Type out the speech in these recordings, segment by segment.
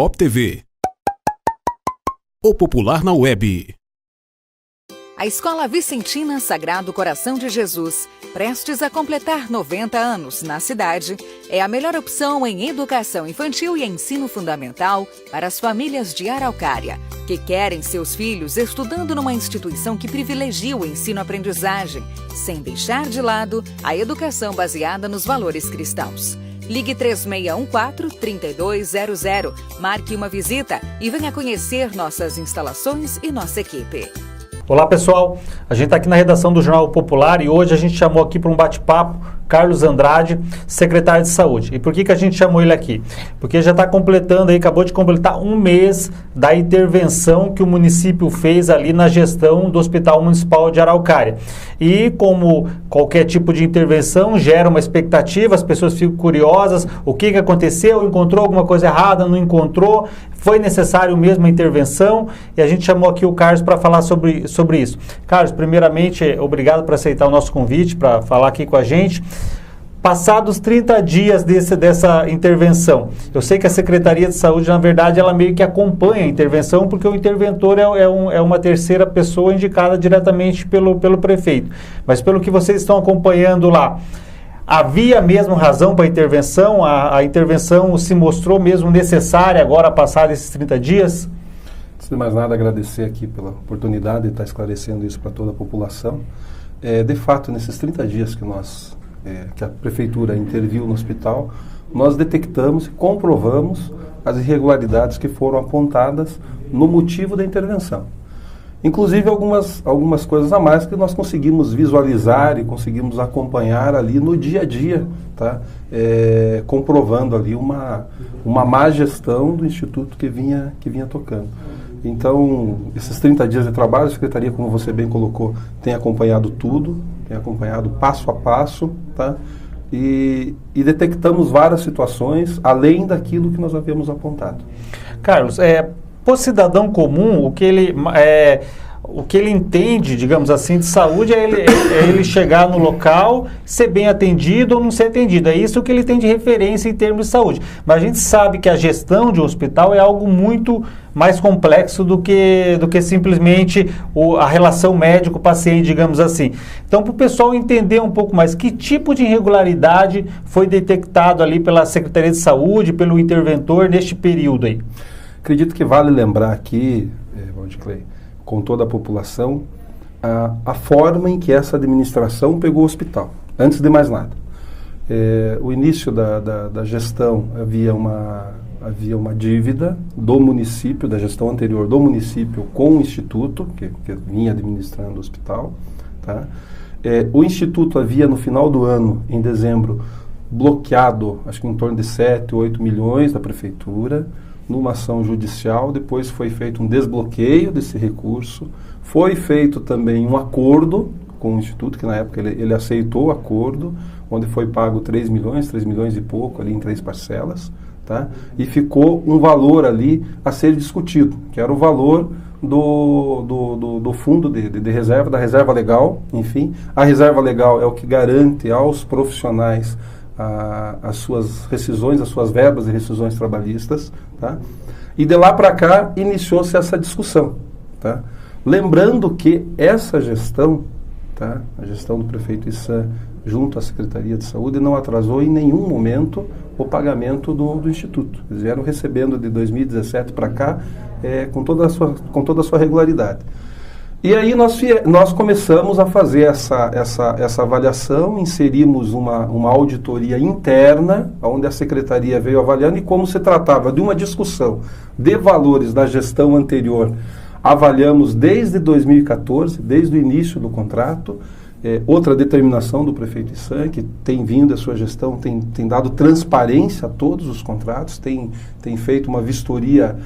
Pop TV. O popular na web. A Escola Vicentina Sagrado Coração de Jesus, prestes a completar 90 anos na cidade, é a melhor opção em educação infantil e ensino fundamental para as famílias de Araucária, que querem seus filhos estudando numa instituição que privilegia o ensino-aprendizagem, sem deixar de lado a educação baseada nos valores cristãos. Ligue 3614-3200, marque uma visita e venha conhecer nossas instalações e nossa equipe. Olá pessoal, a gente está aqui na redação do Jornal Popular e hoje a gente chamou aqui para um bate-papo Carlos Andrade, secretário de Saúde. E por que a gente chamou ele aqui? Porque já está completando aí, acabou de completar um mês da intervenção que o município fez ali na gestão do Hospital Municipal de Araucária. E como qualquer tipo de intervenção gera uma expectativa, as pessoas ficam curiosas, o que aconteceu, encontrou alguma coisa errada, não encontrou, foi necessário mesmo a intervenção e a gente chamou aqui o Carlos para falar sobre isso. Carlos, primeiramente, obrigado por aceitar o nosso convite para falar aqui com a gente. Passados 30 dias dessa intervenção, eu sei que a Secretaria de Saúde, na verdade, ela meio que acompanha a intervenção, porque o interventor é uma terceira pessoa indicada diretamente pelo prefeito. Mas pelo que vocês estão acompanhando lá, havia mesmo razão para a intervenção? A intervenção se mostrou mesmo necessária agora, passados esses 30 dias? Antes de mais nada, agradecer aqui pela oportunidade de estar esclarecendo isso para toda a população. De fato, nesses 30 dias que a Prefeitura interviu no hospital, nós detectamos e comprovamos as irregularidades que foram apontadas no motivo da intervenção. Inclusive algumas coisas a mais que nós conseguimos visualizar e conseguimos acompanhar ali no dia a dia, tá? Comprovando ali uma má gestão do Instituto que vinha tocando. Então, esses 30 dias de trabalho, a Secretaria, como você bem colocou, tem acompanhado tudo, tem acompanhado passo a passo, tá? E detectamos várias situações, além daquilo que nós havíamos apontado. Carlos, para o cidadão comum, o que ele entende, digamos assim, de saúde é ele chegar no local, ser bem atendido ou não ser atendido. É isso que ele tem de referência em termos de saúde. Mas a gente sabe que a gestão de um hospital é algo muito mais complexo do que simplesmente a relação médico-paciente, digamos assim. Então, para o pessoal entender um pouco mais, que tipo de irregularidade foi detectado ali pela Secretaria de Saúde, pelo interventor neste período aí? Acredito que vale lembrar aqui, Valdir Clay, com toda a população, a forma em que essa administração pegou o hospital. Antes de mais nada, o início da gestão havia uma dívida do município, da gestão anterior do município com o Instituto, que vinha administrando o hospital. Tá? O Instituto havia, no final do ano, em dezembro, bloqueado, acho que em torno de 7, 8 milhões da Prefeitura, numa ação judicial. Depois foi feito um desbloqueio desse recurso, foi feito também um acordo com o Instituto, que na época ele aceitou o acordo, onde foi pago 3 milhões e pouco, ali em 3 parcelas, tá? E ficou um valor ali a ser discutido, que era o valor do fundo de reserva, da reserva legal. Enfim, a reserva legal é o que garante aos profissionais as suas rescisões, as suas verbas e rescisões trabalhistas, tá? E de lá para cá iniciou-se essa discussão, tá? Lembrando que essa gestão, tá? A gestão do prefeito Issan junto à Secretaria de Saúde não atrasou em nenhum momento o pagamento do Instituto. Eles vieram recebendo de 2017 para cá com toda a sua regularidade. E aí nós começamos a fazer essa avaliação, inserimos uma auditoria interna, onde a Secretaria veio avaliando, e como se tratava de uma discussão de valores da gestão anterior, avaliamos desde 2014, desde o início do contrato, outra determinação do prefeito Issan, que tem vindo a sua gestão, tem dado transparência a todos os contratos, tem feito uma vistoria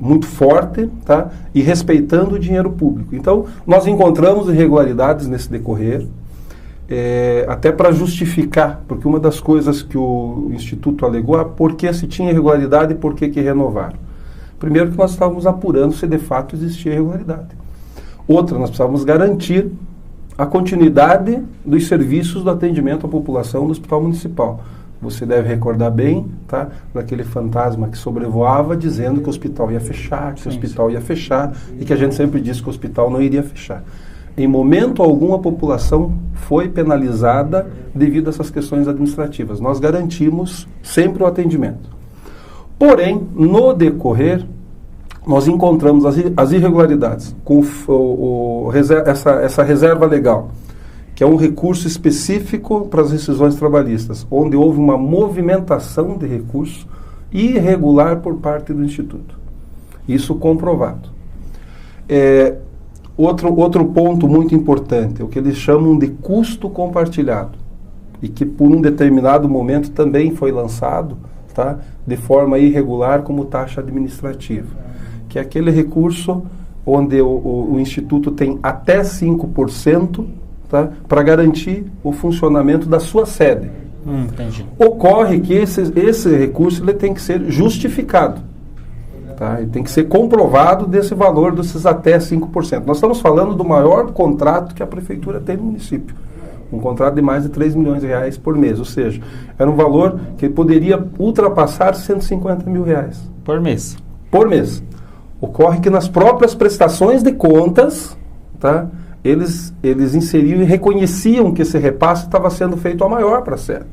muito forte, tá? E respeitando o dinheiro público. Então, nós encontramos irregularidades nesse decorrer, até para justificar, porque uma das coisas que o Instituto alegou, por que se tinha irregularidade e por que renovaram. Primeiro, que nós estávamos apurando se de fato existia irregularidade. Outra, nós precisávamos garantir a continuidade dos serviços do atendimento à população do Hospital Municipal. você deve recordar bem, tá? Daquele fantasma que sobrevoava dizendo que o hospital ia fechar, que o hospital ia fechar, e que a gente sempre disse que o hospital não iria fechar. Em momento algum a população foi penalizada devido a essas questões administrativas. Nós garantimos sempre o atendimento. Porém, no decorrer, nós encontramos as irregularidades com essa reserva legal, que é um recurso específico para as rescisões trabalhistas, onde houve uma movimentação de recurso irregular por parte do Instituto. Isso comprovado. Outro ponto muito importante, o que eles chamam de custo compartilhado, e que por um determinado momento também foi lançado, tá, de forma irregular como taxa administrativa, que é aquele recurso onde o Instituto tem até 5%, tá, para garantir o funcionamento da sua sede. Entendi. Ocorre que esse recurso ele tem que ser justificado. Tá? Ele tem que ser comprovado desse valor desses até 5%. Nós estamos falando do maior contrato que a prefeitura tem no município. Um contrato de mais de 3 milhões de reais por mês. Ou seja, era um valor que poderia ultrapassar 150 mil reais. Por mês. Por mês. Ocorre que nas próprias prestações de contas, tá, eles inseriam e reconheciam que esse repasse estava sendo feito a maior para a sede.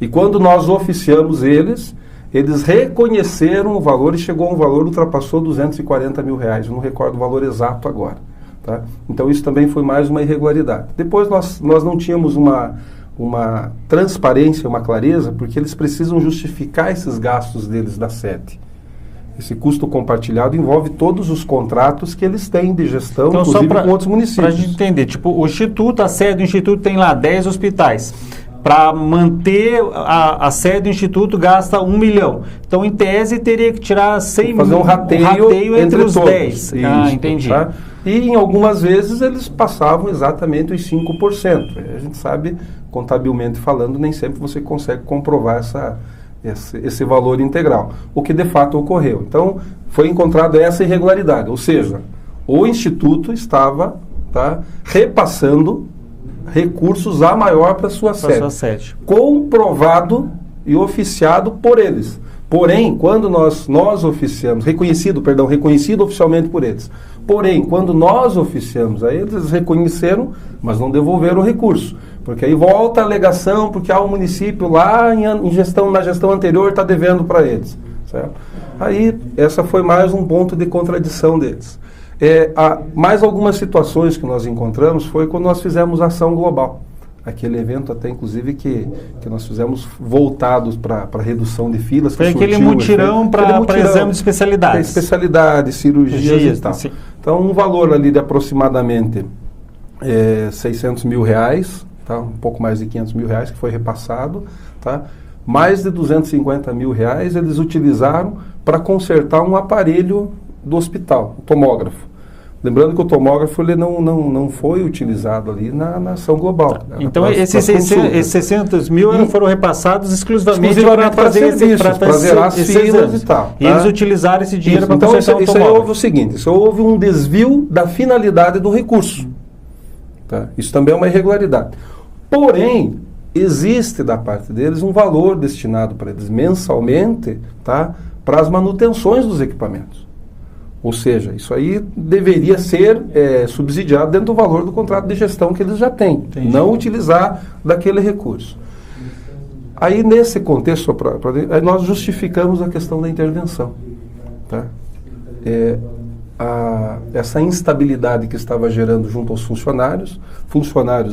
E quando nós oficiamos eles reconheceram o valor e chegou a um valor, ultrapassou 240 mil reais. Eu não recordo o valor exato agora. Tá? Então isso também foi mais uma irregularidade. Depois nós não tínhamos uma transparência, uma clareza, porque eles precisam justificar esses gastos deles da sede. Esse custo compartilhado envolve todos os contratos que eles têm de gestão, então, inclusive com outros municípios. Para a gente entender, tipo, o Instituto, a sede do Instituto tem lá 10 hospitais. Para manter a sede do Instituto gasta 1 milhão. Então, em tese, teria que tirar 100 mil. Fazer um rateio entre os todos. 10. Isso, entendi. Tá? E em algumas vezes eles passavam exatamente os 5%. A gente sabe, contabilmente falando, nem sempre você consegue comprovar esse valor integral. O que de fato ocorreu. Então, foi encontrada essa irregularidade. Ou seja, o Instituto estava, tá, repassando recursos a maior para sua sede. Comprovado e oficiado por eles. Porém, quando nós oficiamos, reconhecido oficialmente por eles. Porém, quando nós oficiamos a eles reconheceram, mas não devolveram o recurso. Porque aí volta a alegação, porque o município lá na gestão anterior está devendo para eles. Certo? Aí, essa foi mais um ponto de contradição deles. Mais algumas situações que nós encontramos foi quando nós fizemos a ação global. Aquele evento até, inclusive, que nós fizemos voltados para redução de filas. Foi aquele mutirão para exame de especialidades. Especialidades, cirurgias e tal. Sim. Então, um valor ali de aproximadamente 600 mil reais, tá? Um pouco mais de 500 mil reais que foi repassado. Tá? Mais de 250 mil reais eles utilizaram para consertar um aparelho do hospital, o tomógrafo. Lembrando que o tomógrafo ele não foi utilizado ali na ação global. Então, esses 600 mil foram repassados exclusivamente para fazer as filas e tal. E eles utilizaram esse dinheiro para consertar o tomógrafo. Isso aí houve o seguinte, houve um desvio da finalidade do recurso. Tá? Isso também é uma irregularidade. Porém, existe da parte deles um valor destinado para eles mensalmente, tá, para as manutenções dos equipamentos. Ou seja, isso aí deveria ser subsidiado dentro do valor do contrato de gestão que eles já têm. Entendi. Não utilizar daquele recurso. Aí, nesse contexto, nós justificamos a questão da intervenção. Tá? Essa instabilidade que estava gerando junto aos funcionários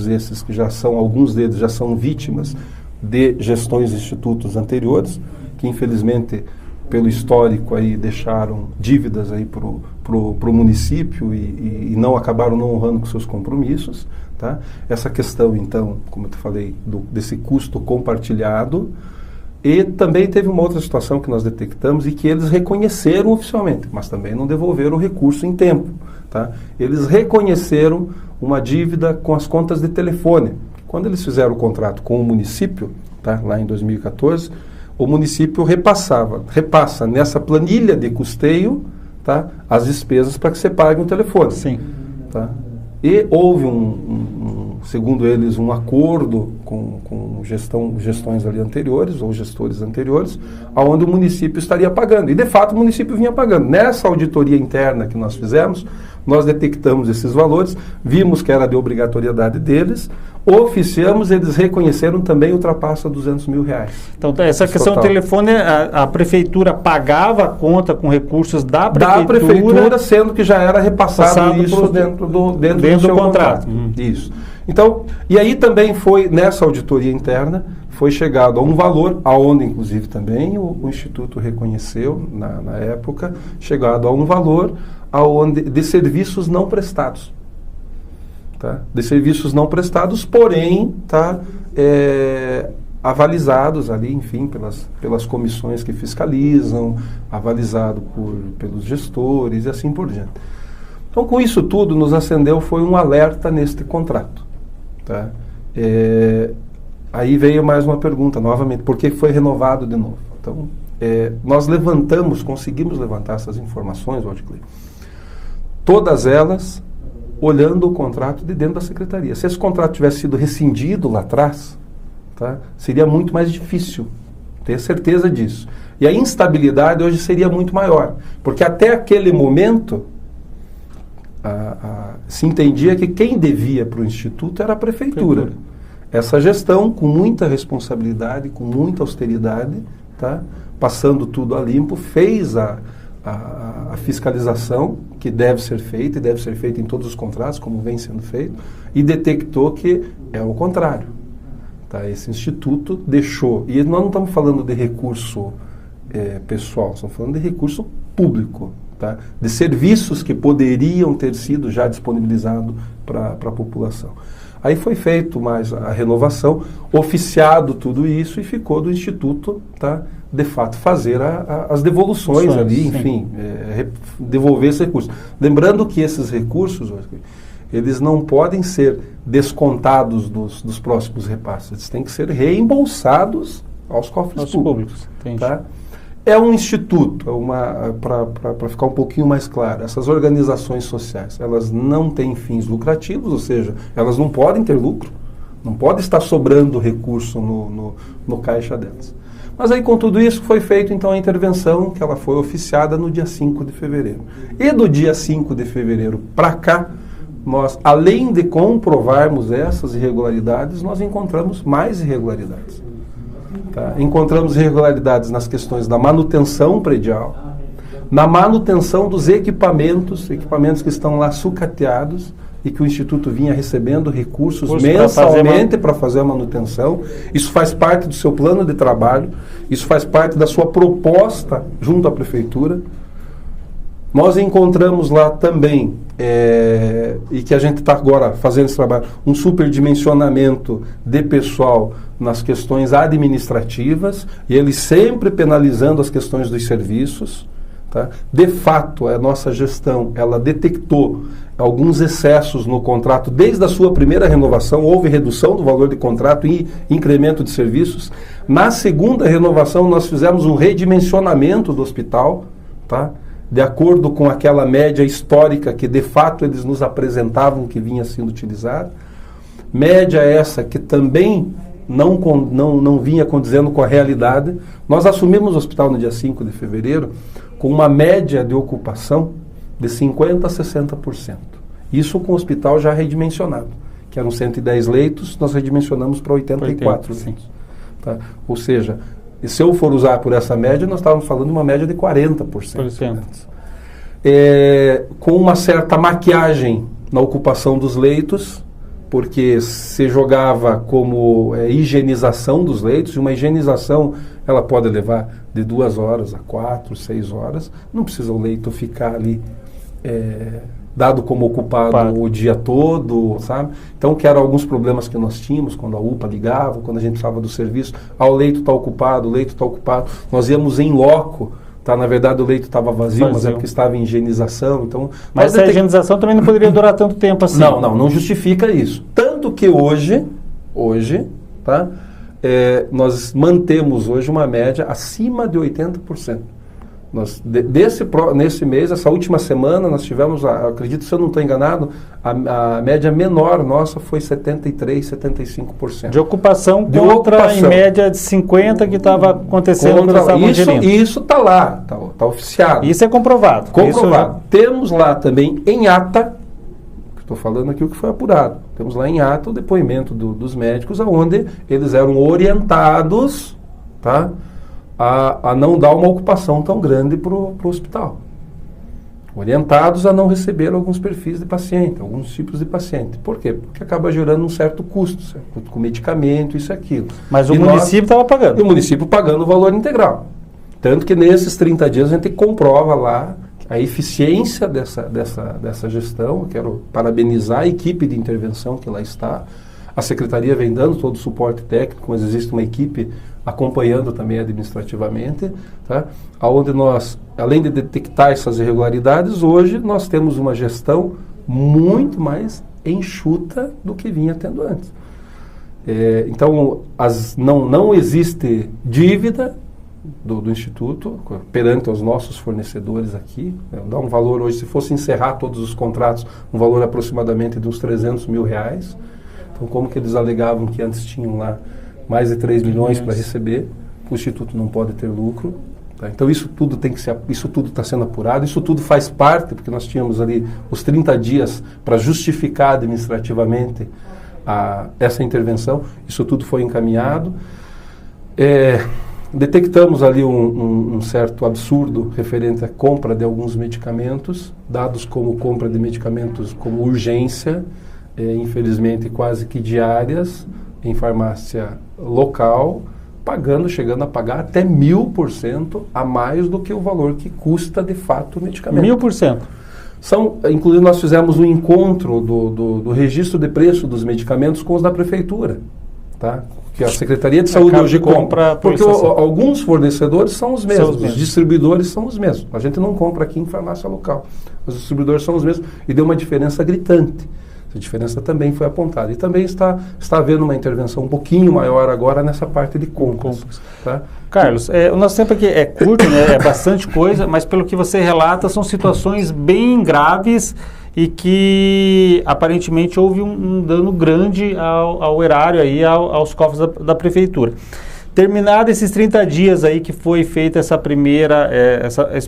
esses que alguns deles já são vítimas de gestões de institutos anteriores, que infelizmente pelo histórico aí deixaram dívidas aí pro município e acabaram não honrando com seus compromissos, tá? Essa questão então, como eu te falei, desse custo compartilhado, e também teve uma outra situação que nós detectamos e que eles reconheceram oficialmente, mas também não devolveram o recurso em tempo, tá? Eles reconheceram uma dívida com as contas de telefone. Quando eles fizeram o contrato com o município, tá? Lá em 2014, o município repassa nessa planilha de custeio, tá, as despesas para que você pague um telefone. Sim. Tá? E houve segundo eles, um acordo com gestões ali anteriores, ou gestores anteriores, onde o município estaria pagando. E, de fato, o município vinha pagando. Nessa auditoria interna que nós fizemos, nós detectamos esses valores, vimos que era de obrigatoriedade deles, oficiamos, eles reconheceram também, ultrapassa R$200 mil. Então, essa questão do telefone, a prefeitura pagava a conta com recursos da prefeitura, sendo que já era repassado isso dentro do seu contrato. Isso. Então, e aí também foi, nessa auditoria interna, foi chegado a um valor, aonde inclusive também o Instituto reconheceu, na época, chegado a um valor de serviços não prestados. Tá? De serviços não prestados, porém, avalizados ali, enfim, pelas comissões que fiscalizam, avalizado pelos gestores e assim por diante. Então, com isso tudo, nos acendeu, foi um alerta neste contrato. Tá? Aí veio mais uma pergunta, novamente, por que foi renovado de novo? Então, nós conseguimos levantar essas informações, Waldclay, todas elas olhando o contrato de dentro da secretaria. Se esse contrato tivesse sido rescindido lá atrás, tá, seria muito mais difícil, tenho certeza disso. E a instabilidade hoje seria muito maior, porque até aquele momento se entendia que quem devia para o Instituto era a prefeitura. Essa gestão, com muita responsabilidade, com muita austeridade, tá, passando tudo a limpo, fez a fiscalização que deve ser feita, e deve ser feita em todos os contratos, como vem sendo feito, e detectou que é o contrário. Tá? Esse instituto deixou, e nós não estamos falando de recurso pessoal, estamos falando de recurso público, tá? De serviços que poderiam ter sido já disponibilizados para a população. Aí foi feito mais a renovação, oficiado tudo isso, e ficou do Instituto, tá, de fato, fazer as devoluções ali, enfim, devolver esses recursos. Lembrando que esses recursos, eles não podem ser descontados dos próximos repasses, eles têm que ser reembolsados aos cofres públicos. Tá? É um instituto, para ficar um pouquinho mais claro, essas organizações sociais, elas não têm fins lucrativos, ou seja, elas não podem ter lucro, não pode estar sobrando recurso no caixa delas. Mas aí, com tudo isso, foi feita então a intervenção, que ela foi oficiada no dia 5 de fevereiro. E do dia 5 de fevereiro para cá, nós, além de comprovarmos essas irregularidades, nós encontramos mais irregularidades. Tá? Encontramos irregularidades nas questões da manutenção predial, na manutenção dos equipamentos que estão lá sucateados e que o Instituto vinha recebendo recursos mensalmente para fazer a manutenção. Isso faz parte do seu plano de trabalho, isso faz parte da sua proposta junto à Prefeitura. Nós encontramos lá também, e que a gente está agora fazendo esse trabalho, um superdimensionamento de pessoal nas questões administrativas, e ele sempre penalizando as questões dos serviços. Tá? De fato, a nossa gestão, ela detectou alguns excessos no contrato. Desde a sua primeira renovação, houve redução do valor de contrato e incremento de serviços. Na segunda renovação, nós fizemos um redimensionamento do hospital, tá? De acordo com aquela média histórica que, de fato, eles nos apresentavam que vinha sendo utilizada. Média essa que também não vinha condizendo com a realidade. Nós assumimos o hospital no dia 5 de fevereiro com uma média de ocupação de 50% a 60%. Isso com o hospital já redimensionado, que eram 110 leitos, nós redimensionamos para 84 leitos. Tá? Ou seja, se eu for usar por essa média, nós estávamos falando de uma média de 40%. Com uma certa maquiagem na ocupação dos leitos, porque se jogava como higienização dos leitos, e uma higienização ela pode levar de 2 horas a 4, 6 horas, não precisa o leito ficar ali dado como ocupado o dia todo, sabe? Então, que eram alguns problemas que nós tínhamos quando a UPA ligava, quando a gente precisava do serviço, o leito está ocupado, o leito está ocupado, nós íamos em loco. Tá, na verdade o leito estava vazio, mas é porque estava em higienização. Então, mas a higienização também não poderia durar tanto tempo assim. Não justifica isso. Tanto que hoje tá, nós mantemos hoje uma média acima de 80%. Nesse mês, essa última semana, nós tivemos, acredito, se eu não estou enganado, a média menor nossa foi 73%, 75%. De ocupação contra, em média, de 50% que estava acontecendo quando estavam gerindo. Isso está lá, está oficiado. Isso é comprovado. Comprovado. Temos lá também em ata, estou falando aqui o que foi apurado, temos lá em ata o depoimento dos médicos, onde eles eram orientados, tá, a não dar uma ocupação tão grande para o hospital. Orientados a não receber alguns perfis de paciente, alguns tipos de paciente. Por quê? Porque acaba gerando um certo custo, certo? Com medicamento, isso e aquilo. Mas o município estava pagando. E o município pagando o valor integral. Tanto que nesses 30 dias a gente comprova lá a eficiência dessa gestão. Eu quero parabenizar a equipe de intervenção que lá está. A secretaria vem dando todo o suporte técnico, mas existe uma equipe acompanhando também administrativamente, tá? Onde nós, além de detectar essas irregularidades, hoje nós temos uma gestão muito mais enxuta do que vinha tendo antes. Então, não existe dívida do Instituto perante os nossos fornecedores aqui. Dá um valor hoje, se fosse encerrar todos os contratos, um valor aproximadamente de uns R$300 mil. Então, como que eles alegavam que antes tinham lá mais de 3 milhões para receber, o Instituto não pode ter lucro. Tá? Então, isso tudo está sendo apurado, isso tudo faz parte, porque nós tínhamos ali os 30 dias para justificar administrativamente essa intervenção, isso tudo foi encaminhado. Detectamos ali um certo absurdo referente à compra de alguns medicamentos, dados como compra de medicamentos como urgência, infelizmente quase que diárias, em farmácia local, chegando a pagar até 1000% a mais do que o valor que custa de fato o medicamento. 1000%? Inclusive nós fizemos um encontro do registro de preço dos medicamentos com os da prefeitura, tá? Que a Secretaria de Saúde hoje compra, porque alguns fornecedores são os mesmos, os distribuidores são os mesmos. A gente não compra aqui em farmácia local, os distribuidores são os mesmos e deu uma diferença gritante. Essa diferença também foi apontada. E também está havendo uma intervenção um pouquinho maior agora nessa parte de compras. Tá? Carlos, o nosso tempo aqui é curto, né? É bastante coisa, mas pelo que você relata, são situações bem graves e que aparentemente houve um dano grande ao erário, aí, aos cofres da prefeitura. Terminado esses 30 dias aí que foi feita esse primeiro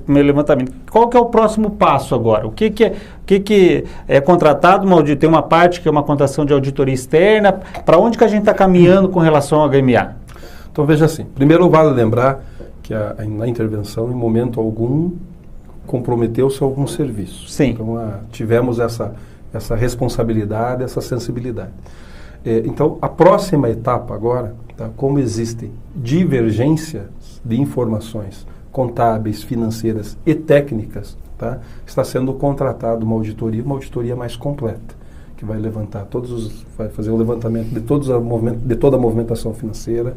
levantamento, qual que é o próximo passo agora? O que é contratado? Tem uma parte que é uma contratação de auditoria externa. Para onde que a gente está caminhando com relação ao HMA? Então veja assim, primeiro vale lembrar que na intervenção, em momento algum, comprometeu-se algum serviço. Sim. Então tivemos essa responsabilidade, essa sensibilidade. Então, a próxima etapa agora, tá, como existem divergências de informações contábeis, financeiras e técnicas, tá, está sendo contratada uma auditoria mais completa, que vai levantar vai fazer o levantamento de toda a movimentação financeira,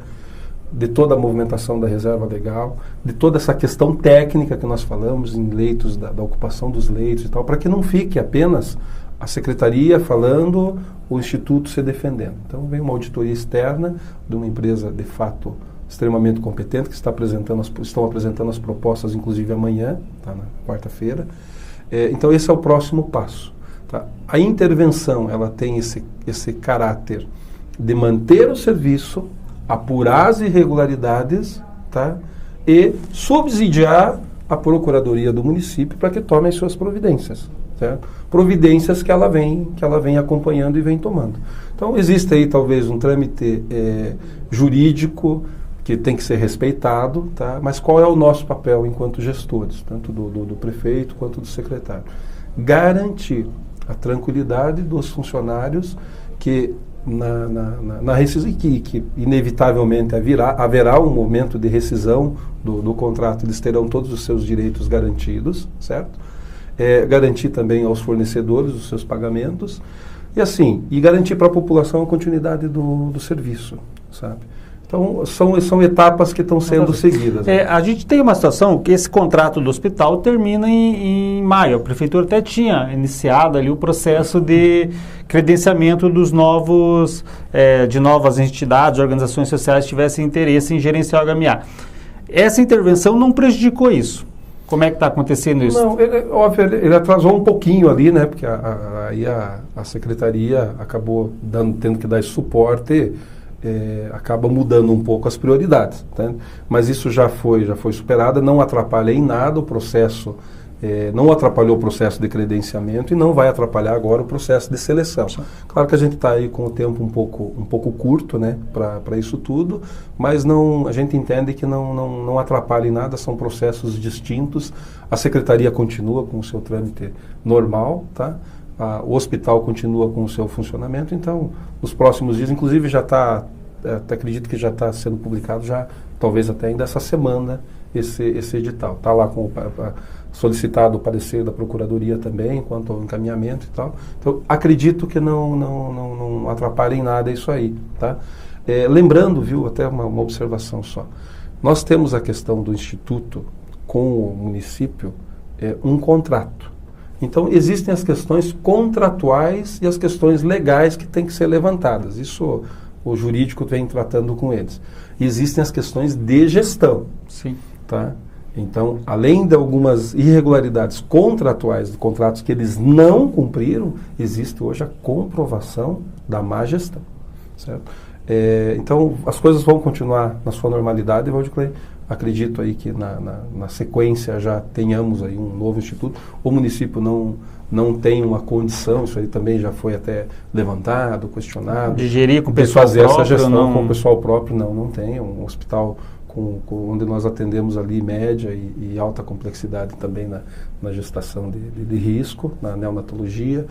de toda a movimentação da reserva legal, de toda essa questão técnica que nós falamos em leitos, da ocupação dos leitos e tal, para que não fique apenas a Secretaria falando, o Instituto se defendendo. Então, vem uma auditoria externa de uma empresa, de fato, extremamente competente, que estão apresentando as propostas, inclusive amanhã, tá, na quarta-feira. Então, esse é o próximo passo. Tá? A intervenção, ela tem esse caráter de manter o serviço, apurar as irregularidades, tá? E subsidiar a Procuradoria do município para que tome as suas providências. Certo? Providências que ela vem acompanhando e vem tomando. Então, existe aí talvez um trâmite jurídico que tem que ser respeitado, tá? Mas qual é o nosso papel enquanto gestores, tanto do prefeito quanto do secretário? Garantir a tranquilidade dos funcionários que na rescisão, que inevitavelmente haverá um momento de rescisão do contrato, eles terão todos os seus direitos garantidos, certo? Garantir também aos fornecedores os seus pagamentos e garantir para a população a continuidade do serviço, sabe? Então, são etapas que estão sendo seguidas. A gente tem uma situação que esse contrato do hospital termina em maio. A prefeitura até tinha iniciado ali o processo de credenciamento dos de novas entidades, organizações sociais que tivessem interesse em gerenciar o HMA. Essa intervenção não prejudicou isso. Como é que está acontecendo isso? Não, ele atrasou um pouquinho ali, né? Porque aí a secretaria acabou tendo que dar esse suporte, acaba mudando um pouco as prioridades. Tá? Mas isso já foi superado, não atrapalha em nada o processo, não atrapalhou o processo de credenciamento e não vai atrapalhar agora o processo de seleção. Claro que a gente está aí com o tempo um pouco curto, né, para isso tudo, mas a gente entende que não atrapalha em nada, são processos distintos. A secretaria continua com o seu trâmite normal, tá? O hospital continua com o seu funcionamento, então nos próximos dias, inclusive já está, acredito que já está sendo publicado, já talvez até ainda essa semana, esse edital. Está lá com solicitado o parecer da Procuradoria também, quanto ao encaminhamento e tal. Então, acredito que não atrapalha em nada isso aí. Tá? Lembrando, viu, até uma observação só. Nós temos a questão do Instituto com o município, um contrato. Então, existem as questões contratuais e as questões legais que têm que ser levantadas. Isso o jurídico vem tratando com eles. E existem as questões de gestão. Sim. Tá? Então, além de algumas irregularidades contratuais de contratos que eles não cumpriram, existe hoje a comprovação da má gestão. Certo? Então, as coisas vão continuar na sua normalidade, Valdiclei. Acredito aí que na sequência já tenhamos aí um novo instituto. O município não tem uma condição, isso aí também já foi até levantado, questionado. De gerir com o pessoal fazer próprio, essa gestão não... com o pessoal próprio, não tem. Um hospital onde nós atendemos ali média e alta complexidade também na gestação de risco, na neonatologia.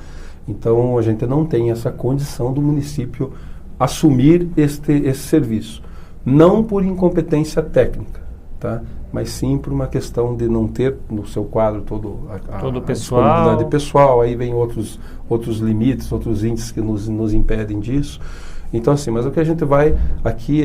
Então, a gente não tem essa condição do município assumir esse serviço. Não por incompetência técnica, tá? Mas sim por uma questão de não ter no seu quadro todo o a pessoal. disponibilidade pessoal, aí vem outros limites, outros índices que nos impedem disso. Então, assim, mas o que a gente vai aqui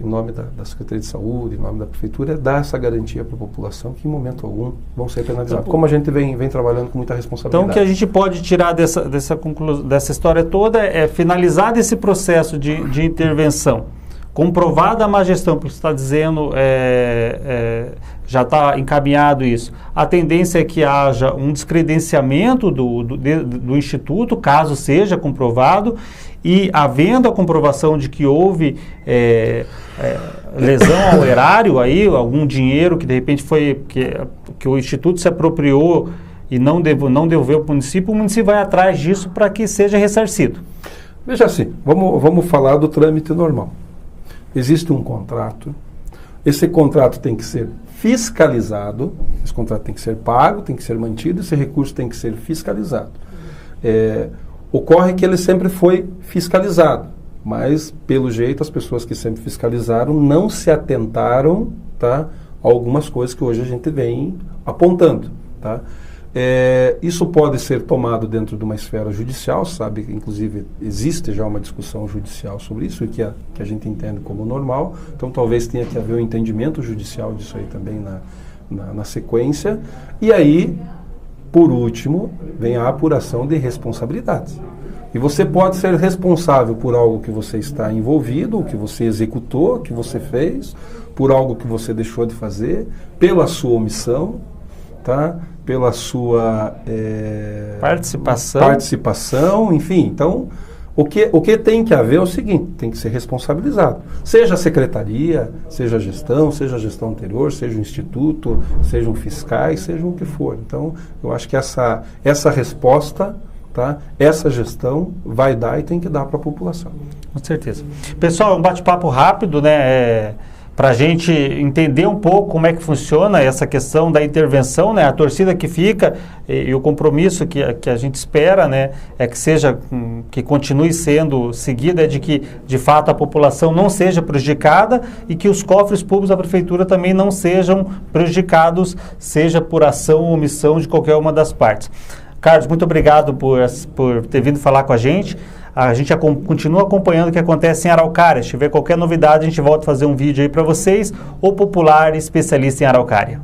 em nome da Secretaria de Saúde, em nome da Prefeitura, é dar essa garantia para a população que em momento algum vão ser penalizados. Então, como a gente vem trabalhando com muita responsabilidade. Então, o que a gente pode tirar dessa história toda é finalizar esse processo de intervenção. Comprovada a má gestão, porque você está dizendo, já está encaminhado isso. A tendência é que haja um descredenciamento do Instituto, caso seja comprovado, e havendo a comprovação de que houve lesão ao erário, aí, algum dinheiro que de repente foi que o Instituto se apropriou e não devolveu para o município vai atrás disso para que seja ressarcido. Veja assim, vamos falar do trâmite normal. Existe um contrato, esse contrato tem que ser fiscalizado, esse contrato tem que ser pago, tem que ser mantido, esse recurso tem que ser fiscalizado. Ocorre que ele sempre foi fiscalizado, mas, pelo jeito, as pessoas que sempre fiscalizaram não se atentaram, tá, a algumas coisas que hoje a gente vem apontando. Tá? Isso pode ser tomado dentro de uma esfera judicial, sabe que inclusive existe já uma discussão judicial sobre isso, que a gente entende como normal, então talvez tenha que haver um entendimento judicial disso aí também na sequência, e aí, por último, vem a apuração de responsabilidades. E você pode ser responsável por algo que você está envolvido, que você executou, que você fez, por algo que você deixou de fazer, pela sua omissão, tá? Pela sua participação, enfim. Então, o que tem que haver é o seguinte, tem que ser responsabilizado. Seja a secretaria, seja a gestão anterior, seja o instituto, sejam fiscais, seja o que for. Então, eu acho que essa resposta, tá? Essa gestão vai dar e tem que dar para a população. Com certeza. Pessoal, um bate-papo rápido, né? Para a gente entender um pouco como é que funciona essa questão da intervenção, né? A torcida que fica e o compromisso que a gente espera, né? É que continue sendo seguida, de que de fato a população não seja prejudicada e que os cofres públicos da prefeitura também não sejam prejudicados, seja por ação ou omissão de qualquer uma das partes. Carlos, muito obrigado por ter vindo falar com a gente. A gente continua acompanhando o que acontece em Araucária. Se tiver qualquer novidade, a gente volta a fazer um vídeo aí para vocês. O Popular, especialista em Araucária.